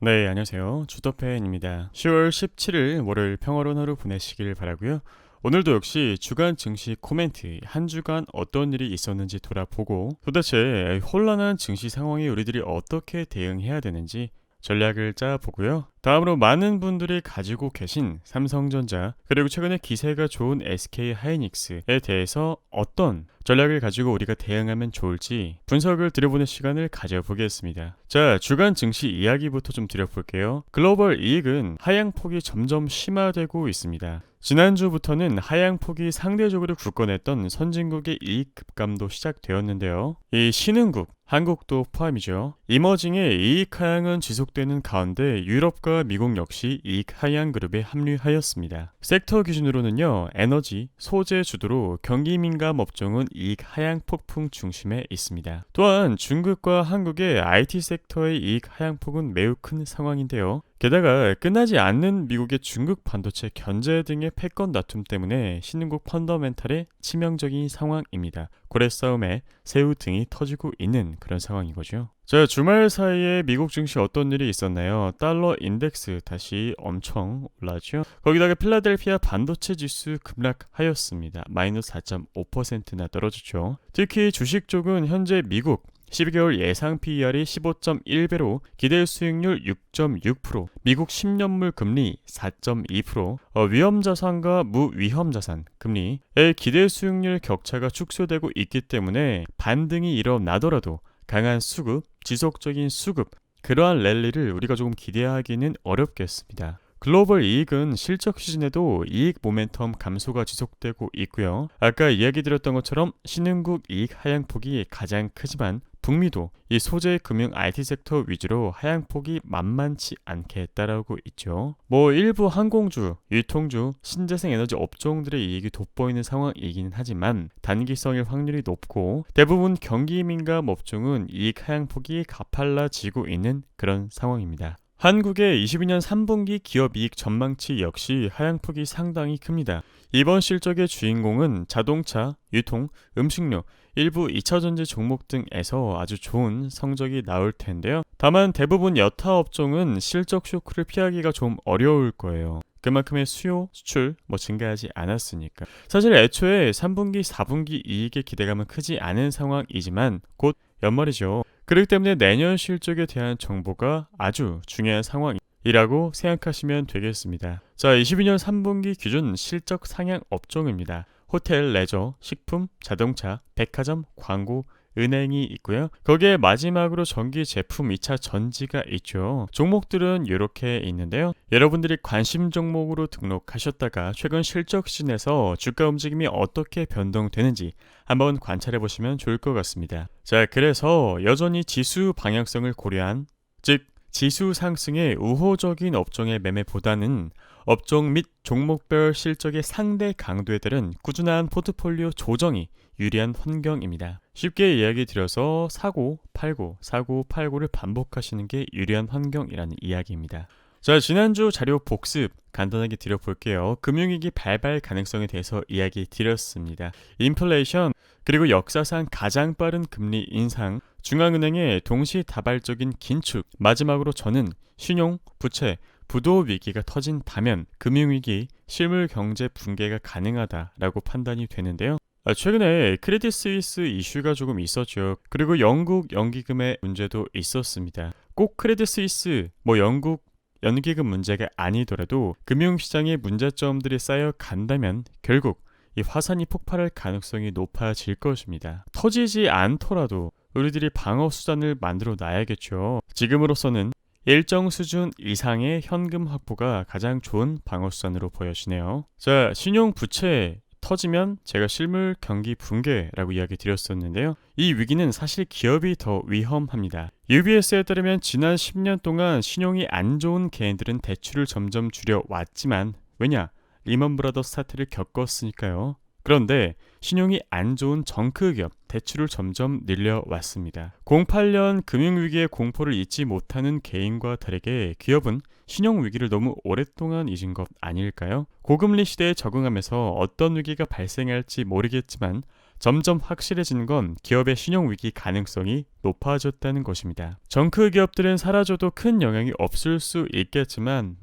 네, 안녕하세요. 주더팬입니다. 10월 17일 월요일 평화로운 하루 보내시길 바라고요. 오늘도 역시 주간 증시 코멘트, 한 주간 어떤 일이 있었는지 돌아보고 도대체 혼란한 증시 상황에 우리들이 어떻게 대응해야 되는지 전략을 짜보고요. 다음으로 많은 분들이 가지고 계신 삼성전자 그리고 최근에 기세가 좋은 SK하이닉스에 대해서 어떤 전략을 가지고 우리가 대응하면 좋을지 분석을 드려보는 시간을 가져보겠습니다. 자, 주간 증시 이야기부터 좀 드려볼게요. 글로벌 이익은 하향폭이 점점 심화되고 있습니다. 지난주부터는 하향폭이 상대적으로 굳건했던 선진국의 이익 급감도 시작되었는데요. 이 신흥국, 한국도 포함이죠. 이머징의 이익 하향은 지속되는 가운데 유럽과 미국 역시 이익 하향 그룹에 합류하였습니다. 섹터 기준으로는요, 에너지, 소재 주도로 경기 민감 업종은 이익 하향 폭풍 중심에 있습니다. 또한 중국과 한국의 IT 섹터의 이익 하향폭은 매우 큰 상황인데요. 게다가 끝나지 않는 미국의 중국 반도체 견제 등의 패권 다툼 때문에 신흥국 펀더멘탈에 치명적인 상황입니다. 고래 싸움에 새우 등이 터지고 있는 그런 상황인 거죠. 자, 주말 사이에 미국 증시 어떤 일이 있었나요? 달러 인덱스 다시 엄청 올랐죠. 거기다가 필라델피아 반도체 지수 급락하였습니다. 마이너스 4.5%나 떨어졌죠. 특히 주식 쪽은 현재 미국 12개월 예상 PER이 15.1배로 기대 수익률 6.6%, 미국 10년물 금리 4.2%, 위험자산과 무위험자산 금리의 기대 수익률 격차가 축소되고 있기 때문에 반등이 일어나더라도 강한 수급, 지속적인 수급, 그러한 랠리를 우리가 조금 기대하기는 어렵겠습니다. 글로벌 이익은 실적 시즌에도 이익 모멘텀 감소가 지속되고 있고요. 아까 이야기 드렸던 것처럼 신흥국 이익 하향폭이 가장 크지만 북미도 이 소재 금융 IT 섹터 위주로 하향폭이 만만치 않게 따라오고 있죠. 일부 항공주, 유통주, 신재생 에너지 업종들의 이익이 돋보이는 상황이기는 하지만 단기성일 확률이 높고 대부분 경기 민감 업종은 이익 하향폭이 가팔라지고 있는 그런 상황입니다. 한국의 22년 3분기 기업이익 전망치 역시 하향폭이 상당히 큽니다. 이번 실적의 주인공은 자동차, 유통, 음식료, 일부 2차전지 종목 등에서 아주 좋은 성적이 나올 텐데요. 다만 대부분 여타 업종은 실적 쇼크를 피하기가 좀 어려울 거예요. 그만큼의 수요, 수출 증가하지 않았으니까. 사실 애초에 3분기, 4분기 이익의 기대감은 크지 않은 상황이지만 곧 연말이죠. 그렇기 때문에 내년 실적에 대한 정보가 아주 중요한 상황이라고 생각하시면 되겠습니다. 자, 22년 3분기 기준 실적 상향 업종입니다. 호텔, 레저, 식품, 자동차, 백화점, 광고, 은행이 있고요. 거기에 마지막으로 전기 제품 2차 전지가 있죠. 종목들은 이렇게 있는데요. 여러분들이 관심 종목으로 등록하셨다가 최근 실적 시즌에서 주가 움직임이 어떻게 변동되는지 한번 관찰해 보시면 좋을 것 같습니다. 자, 그래서 여전히 지수 방향성을 고려한, 즉 지수 상승의 우호적인 업종의 매매보다는 업종 및 종목별 실적의 상대 강도에 따른 꾸준한 포트폴리오 조정이 유리한 환경입니다. 쉽게 이야기 드려서 사고, 팔고, 사고, 팔고를 반복하시는 게 유리한 환경이라는 이야기입니다. 자, 지난주 자료 복습 간단하게 드려볼게요. 금융위기 발발 가능성에 대해서 이야기 드렸습니다. 인플레이션, 그리고 역사상 가장 빠른 금리 인상, 중앙은행의 동시다발적인 긴축, 마지막으로 저는 신용, 부채, 부도 위기가 터진다면 금융위기, 실물 경제 붕괴가 가능하다라고 판단이 되는데요. 최근에 크레딧 스위스 이슈가 조금 있었죠. 그리고 영국 연기금의 문제도 있었습니다. 꼭 크레딧 스위스, 영국 연기금 문제가 아니더라도 금융시장에 문제점들이 쌓여 간다면 결국 이 화산이 폭발할 가능성이 높아질 것입니다. 터지지 않더라도 우리들이 방어 수단을 만들어 놔야겠죠. 지금으로서는 일정 수준 이상의 현금 확보가 가장 좋은 방어 수단으로 보여지네요. 자, 신용 부채 터지면 제가 실물 경기 붕괴라고 이야기 드렸었는데요. 이 위기는 사실 기업이 더 위험합니다. UBS에 따르면 지난 10년 동안 신용이 안 좋은 개인들은 대출을 점점 줄여왔지만 왜냐? 리먼 브라더스 사태를 겪었으니까요. 그런데 신용이 안 좋은 정크기업 대출을 점점 늘려왔습니다. 08년 금융위기의 공포를 잊지 못하는 개인과 다르게 기업은 신용위기를 너무 오랫동안 잊은 것 아닐까요? 고금리 시대에 적응하면서 어떤 위기가 발생할지 모르겠지만 점점 확실해지는 건 기업의 신용위기 가능성이 높아졌다는 것입니다. 정크 기업들은 사라져도 큰 영향이 없을 수 있겠지만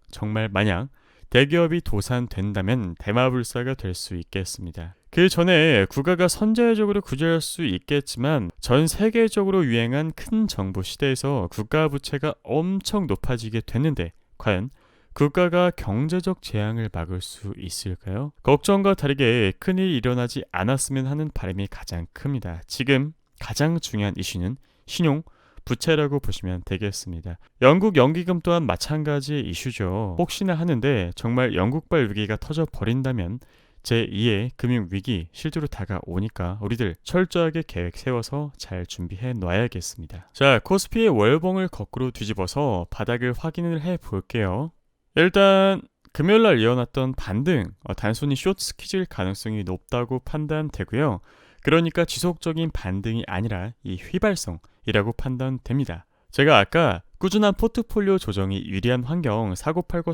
정말 만약 대기업이 도산된다면 대마불사가 될 수 있겠습니다. 그 전에 국가가 선제적으로 구제할 수 있겠지만 전 세계적으로 유행한 큰 정부 시대에서 국가 부채가 엄청 높아지게 됐는데 과연 국가가 경제적 재앙을 막을 수 있을까요? 걱정과 다르게 큰일이 일어나지 않았으면 하는 바람이 가장 큽니다. 지금 가장 중요한 이슈는 신용, 부채라고 보시면 되겠습니다. 영국 연기금 또한 마찬가지의 이슈죠. 혹시나 하는데 정말 영국발 위기가 터져버린다면 제2의 금융위기 실제로 다가오니까 우리들 철저하게 계획 세워서 잘 준비해 놔야겠습니다. 자, 코스피의 월봉을 거꾸로 뒤집어서 바닥을 확인을 해 볼게요. 일단 금요일날 이어났던 반등, 단순히 숏 스퀴즈일 가능성이 높다고 판단되고요. 그러니까 지속적인 반등이 아니라 이 휘발성이라고 판단됩니다. 제가 아까 꾸준한 포트폴리오 조정이 유리한 환경, 사고팔고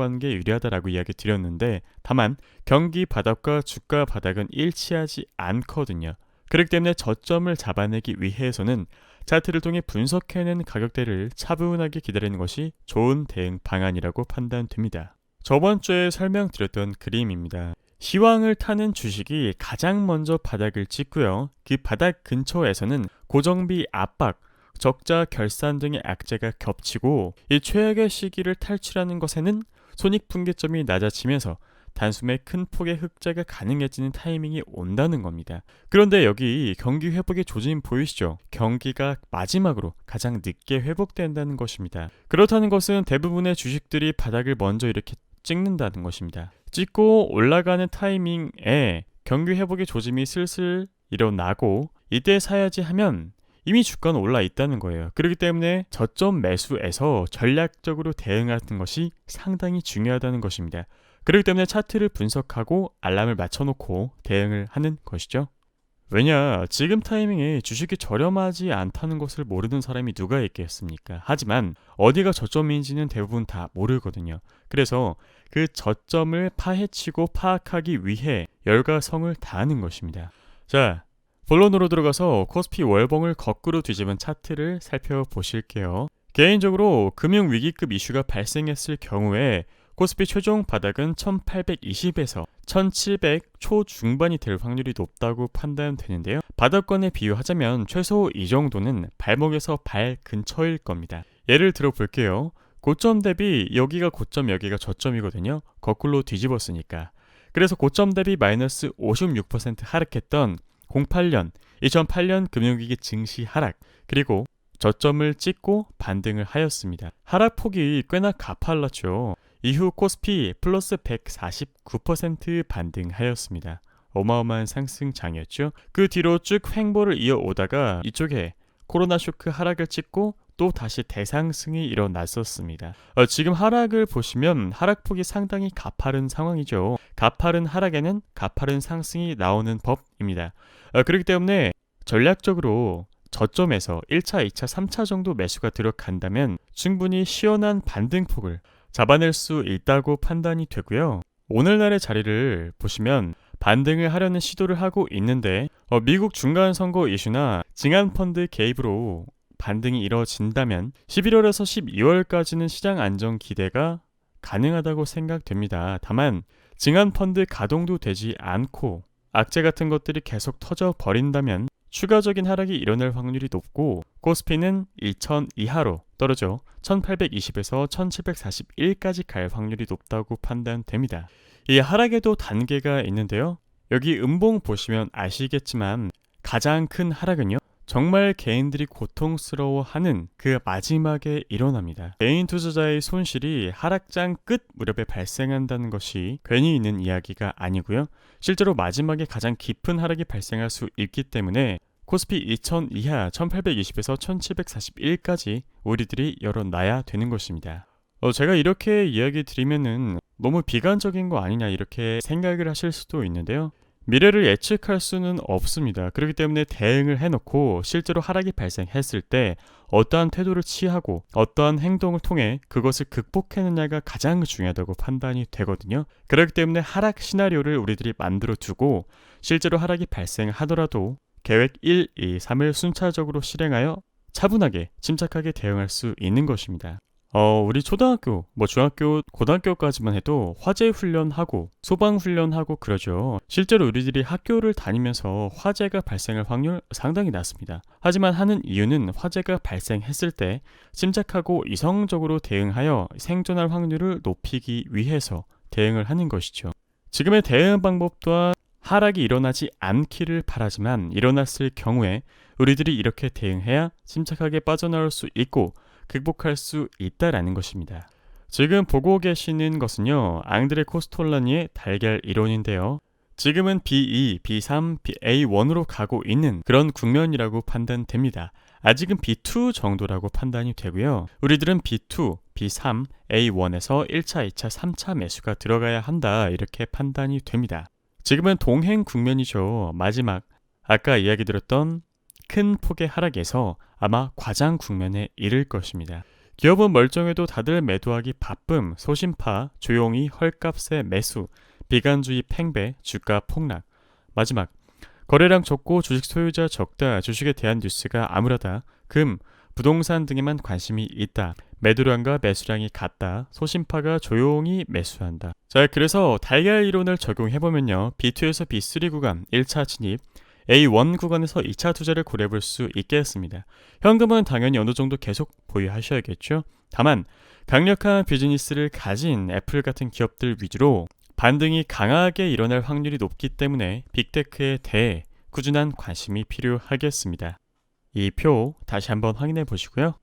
하는 게 유리하다라고 이야기 드렸는데 다만 경기 바닥과 주가 바닥은 일치하지 않거든요. 그렇기 때문에 저점을 잡아내기 위해서는 차트를 통해 분석해낸 가격대를 차분하게 기다리는 것이 좋은 대응 방안이라고 판단됩니다. 저번 주에 설명드렸던 그림입니다. 시황을 타는 주식이 가장 먼저 바닥을 찍고요. 그 바닥 근처에서는 고정비 압박, 적자 결산 등의 악재가 겹치고 이 최악의 시기를 탈출하는 것에는 손익분기점이 낮아지면서 단숨에 큰 폭의 흑자가 가능해지는 타이밍이 온다는 겁니다. 그런데 여기 경기 회복의 조짐 보이시죠? 경기가 마지막으로 가장 늦게 회복된다는 것입니다. 그렇다는 것은 대부분의 주식들이 바닥을 먼저 이렇게 찍는다는 것입니다. 찍고 올라가는 타이밍에 경기 회복의 조짐이 슬슬 일어나고 이때 사야지 하면 이미 주가는 올라 있다는 거예요. 그렇기 때문에 저점 매수에서 전략적으로 대응하는 것이 상당히 중요하다는 것입니다. 그렇기 때문에 차트를 분석하고 알람을 맞춰놓고 대응을 하는 것이죠. 왜냐, 지금 타이밍에 주식이 저렴하지 않다는 것을 모르는 사람이 누가 있겠습니까? 하지만 어디가 저점인지는 대부분 다 모르거든요. 그래서 그 저점을 파헤치고 파악하기 위해 열과성을 다하는 것입니다. 자, 본론으로 들어가서 코스피 월봉을 거꾸로 뒤집은 차트를 살펴보실게요. 개인적으로 금융위기급 이슈가 발생했을 경우에 코스피 최종 바닥은 1820에서 1700 초중반이 될 확률이 높다고 판단되는데요. 바닥권에 비유하자면 최소 이 정도는 발목에서 발 근처일 겁니다. 예를 들어 볼게요. 고점 대비 여기가 고점, 여기가 저점이거든요. 거꾸로 뒤집었으니까. 그래서 고점 대비 마이너스 56% 하락했던 2008년 금융위기 증시 하락, 그리고 저점을 찍고 반등을 하였습니다. 하락폭이 꽤나 가팔랐죠. 이후 코스피 플러스 149% 반등하였습니다. 어마어마한 상승장이었죠. 그 뒤로 쭉 횡보를 이어오다가 이쪽에 코로나 쇼크 하락을 찍고 또 다시 대상승이 일어났었습니다. 지금 하락을 보시면 하락폭이 상당히 가파른 상황이죠. 가파른 하락에는 가파른 상승이 나오는 법입니다. 그렇기 때문에 전략적으로 저점에서 1차, 2차, 3차 정도 매수가 들어간다면 충분히 시원한 반등폭을 잡아낼 수 있다고 판단이 되고요. 오늘날의 자리를 보시면 반등을 하려는 시도를 하고 있는데 미국 중간선거 이슈나 증안펀드 개입으로 반등이 이뤄진다면 11월에서 12월까지는 시장 안정 기대가 가능하다고 생각됩니다. 다만 증안펀드 가동도 되지 않고 악재 같은 것들이 계속 터져 버린다면 추가적인 하락이 일어날 확률이 높고 코스피는 2000 이하로 떨어져 1820에서 1741까지 갈 확률이 높다고 판단됩니다. 이 하락에도 단계가 있는데요. 여기 음봉 보시면 아시겠지만 가장 큰 하락은요, 정말 개인들이 고통스러워하는 그 마지막에 일어납니다. 개인 투자자의 손실이 하락장 끝 무렵에 발생한다는 것이 괜히 있는 이야기가 아니고요. 실제로 마지막에 가장 깊은 하락이 발생할 수 있기 때문에 코스피 2000 이하 1820에서 1741까지 우리들이 열어놔야 되는 것입니다. 제가 이렇게 이야기 드리면은 너무 비관적인 거 아니냐 이렇게 생각을 하실 수도 있는데요. 미래를 예측할 수는 없습니다. 그렇기 때문에 대응을 해놓고 실제로 하락이 발생했을 때 어떠한 태도를 취하고 어떠한 행동을 통해 그것을 극복해내냐가 가장 중요하다고 판단이 되거든요. 그렇기 때문에 하락 시나리오를 우리들이 만들어 두고 실제로 하락이 발생하더라도 계획 1, 2, 3을 순차적으로 실행하여 차분하게 침착하게 대응할 수 있는 것입니다. 우리 초등학교, 중학교, 고등학교까지만 해도 화재 훈련하고 소방 훈련하고 그러죠. 실제로 우리들이 학교를 다니면서 화재가 발생할 확률 상당히 낮습니다. 하지만 하는 이유는 화재가 발생했을 때 침착하고 이성적으로 대응하여 생존할 확률을 높이기 위해서 대응을 하는 것이죠. 지금의 대응 방법 또한 하락이 일어나지 않기를 바라지만 일어났을 경우에 우리들이 이렇게 대응해야 침착하게 빠져나올 수 있고 극복할 수 있다라는 것입니다. 지금 보고 계시는 것은요, 앙드레 코스톨라니의 달걀 이론인데요. 지금은 B2, B3, A1으로 가고 있는 그런 국면이라고 판단됩니다. 아직은 B2 정도라고 판단이 되고요. 우리들은 B2, B3, A1에서 1차, 2차, 3차 매수가 들어가야 한다 이렇게 판단이 됩니다. 지금은 동행 국면이죠. 마지막 아까 이야기 드렸던 큰 폭의 하락에서 아마 과장 국면에 이를 것입니다. 기업은 멀쩡해도 다들 매도하기 바쁨, 소심파, 조용히 헐값에 매수, 비관주의 팽배, 주가 폭락. 마지막 거래량 적고 주식 소유자 적다, 주식에 대한 뉴스가 암울하다, 금, 부동산 등에만 관심이 있다, 매도량과 매수량이 같다, 소심파가 조용히 매수한다. 자, 그래서 달걀 이론을 적용해보면요, B2에서 B3 구간 1차 진입, A1 구간에서 2차 투자를 고려해볼 수 있겠습니다. 현금은 당연히 어느 정도 계속 보유하셔야겠죠. 다만 강력한 비즈니스를 가진 애플 같은 기업들 위주로 반등이 강하게 일어날 확률이 높기 때문에 빅테크에 대해 꾸준한 관심이 필요하겠습니다. 이 표 다시 한번 확인해 보시고요.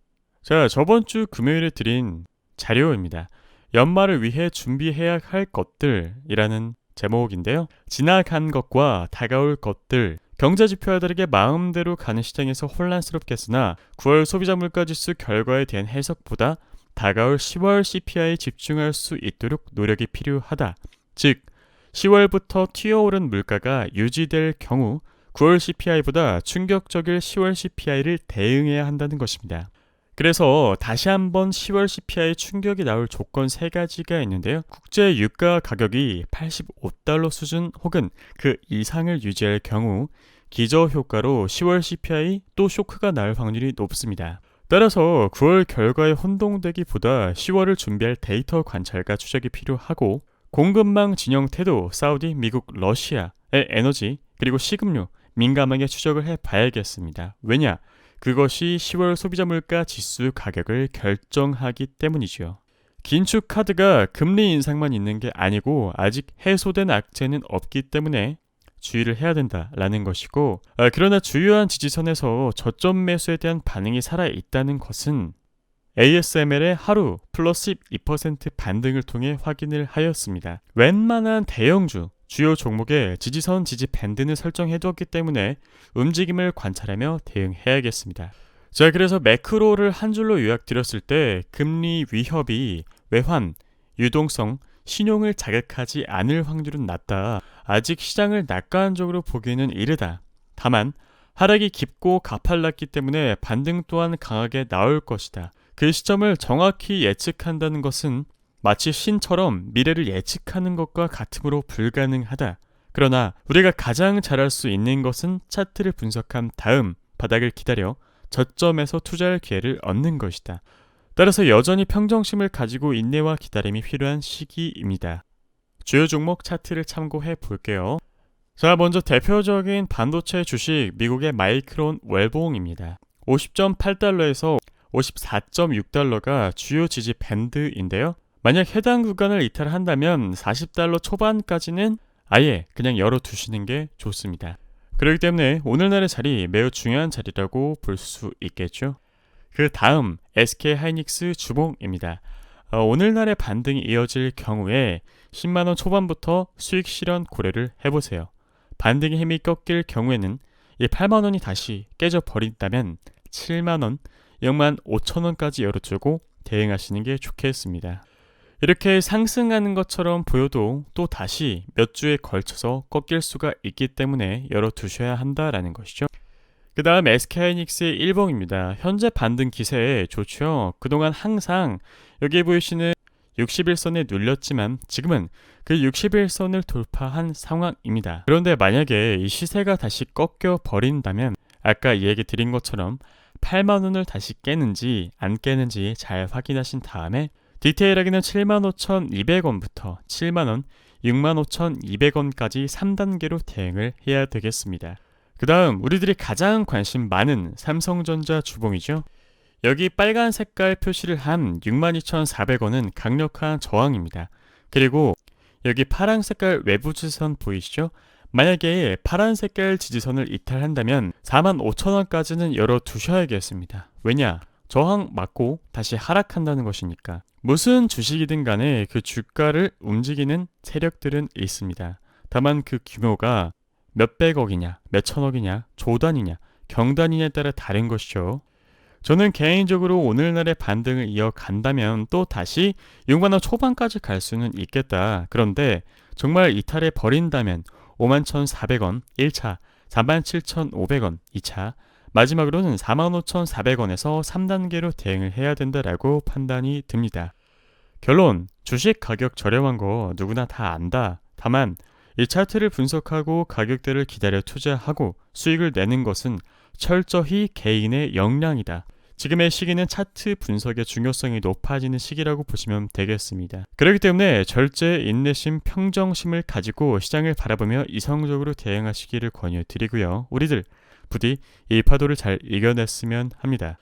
자, 저번 주 금요일에 드린 자료입니다. 연말을 위해 준비해야 할 것들이라는 제목인데요. 지나간 것과 다가올 것들, 경제지표와 다르게 마음대로 가는 시장에서 혼란스럽겠으나 9월 소비자 물가지수 결과에 대한 해석보다 다가올 10월 CPI에 집중할 수 있도록 노력이 필요하다. 즉 10월부터 튀어오른 물가가 유지될 경우 9월 CPI보다 충격적일 10월 CPI를 대응해야 한다는 것입니다. 그래서 다시 한번 10월 CPI 충격이 나올 조건 3가지가 있는데요. 국제 유가 가격이 85달러 수준 혹은 그 이상을 유지할 경우 기저효과로 10월 CPI 또 쇼크가 날 확률이 높습니다. 따라서 9월 결과에 혼동되기보다 10월을 준비할 데이터 관찰과 추적이 필요하고 공급망 진영 태도, 사우디, 미국, 러시아의 에너지 그리고 식음료 민감하게 추적을 해봐야겠습니다. 왜냐? 그것이 10월 소비자 물가 지수 가격을 결정하기 때문이죠. 긴축 카드가 금리 인상만 있는 게 아니고 아직 해소된 악재는 없기 때문에 주의를 해야 된다라는 것이고, 그러나 주요한 지지선에서 저점 매수에 대한 반응이 살아있다는 것은 ASML의 하루 플러스 12% 반등을 통해 확인을 하였습니다. 웬만한 대형주 주요 종목의 지지선, 지지 밴드는 설정해두었기 때문에 움직임을 관찰하며 대응해야겠습니다. 자, 그래서 매크로를 한 줄로 요약드렸을 때 금리 위협이 외환, 유동성, 신용을 자극하지 않을 확률은 낮다. 아직 시장을 낙관적으로 보기에는 이르다. 다만 하락이 깊고 가팔랐기 때문에 반등 또한 강하게 나올 것이다. 그 시점을 정확히 예측한다는 것은 마치 신처럼 미래를 예측하는 것과 같으므로 불가능하다. 그러나 우리가 가장 잘할 수 있는 것은 차트를 분석한 다음 바닥을 기다려 저점에서 투자할 기회를 얻는 것이다. 따라서 여전히 평정심을 가지고 인내와 기다림이 필요한 시기입니다. 주요 종목 차트를 참고해 볼게요. 자, 먼저 대표적인 반도체 주식 미국의 마이크론 웰봉입니다. 50.8달러에서 54.6달러가 주요 지지 밴드인데요. 만약 해당 구간을 이탈한다면 40달러 초반까지는 아예 그냥 열어두시는 게 좋습니다. 그렇기 때문에 오늘날의 자리 매우 중요한 자리라고 볼 수 있겠죠. 그 다음 SK하이닉스 주봉입니다. 오늘날의 반등이 이어질 경우에 10만원 초반부터 수익 실현 고려를 해보세요. 반등의 힘이 꺾일 경우에는 이 8만원이 다시 깨져버린다면 7만원, 0만 5천원까지 열어두고 대응하시는 게 좋겠습니다. 이렇게 상승하는 것처럼 보여도 또 다시 몇 주에 걸쳐서 꺾일 수가 있기 때문에 열어두셔야 한다라는 것이죠. 그 다음 SK하이닉스의 일봉입니다. 현재 반등 기세 좋죠. 그동안 항상 여기에 보이시는 60일선에 눌렸지만 지금은 그 60일선을 돌파한 상황입니다. 그런데 만약에 이 시세가 다시 꺾여 버린다면 아까 얘기 드린 것처럼 8만원을 다시 깨는지 안 깨는지 잘 확인하신 다음에 디테일하게는 75,200원부터 7만원, 65,200원까지 3단계로 대응을 해야 되겠습니다. 그 다음 우리들이 가장 관심 많은 삼성전자 주봉이죠. 여기 빨간 색깔 표시를 한 62,400원은 강력한 저항입니다. 그리고 여기 파란 색깔 외부 지지선 보이시죠? 만약에 파란 색깔 지지선을 이탈한다면 45,000원까지는 열어두셔야겠습니다. 왜냐? 저항 맞고 다시 하락한다는 것이니까. 무슨 주식이든 간에 그 주가를 움직이는 세력들은 있습니다. 다만 그 규모가 몇백억이냐, 몇천억이냐, 조단위냐, 경단위냐에 따라 다른 것이죠. 저는 개인적으로 오늘날의 반등을 이어간다면 또 다시 6만원 초반까지 갈 수는 있겠다. 그런데 정말 이탈해 버린다면 51,400원 1차, 47,500원 2차, 마지막으로는 45,400원에서 3단계로 대응을 해야 된다라고 판단이 듭니다. 결론, 주식 가격 저렴한 거 누구나 다 안다. 다만 이 차트를 분석하고 가격대를 기다려 투자하고 수익을 내는 것은 철저히 개인의 역량이다. 지금의 시기는 차트 분석의 중요성이 높아지는 시기라고 보시면 되겠습니다. 그렇기 때문에 절제 인내심, 평정심을 가지고 시장을 바라보며 이성적으로 대응하시기를 권유드리고요. 우리들 부디 이 파도를 잘 이겨냈으면 합니다.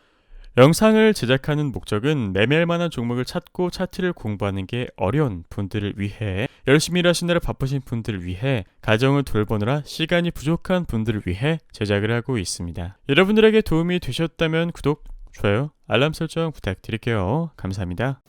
영상을 제작하는 목적은 매매할 만한 종목을 찾고 차트를 공부하는 게 어려운 분들을 위해, 열심히 일하시느라 바쁘신 분들을 위해, 가정을 돌보느라 시간이 부족한 분들을 위해 제작을 하고 있습니다. 여러분들에게 도움이 되셨다면 구독, 좋아요, 알람 설정 부탁드릴게요. 감사합니다.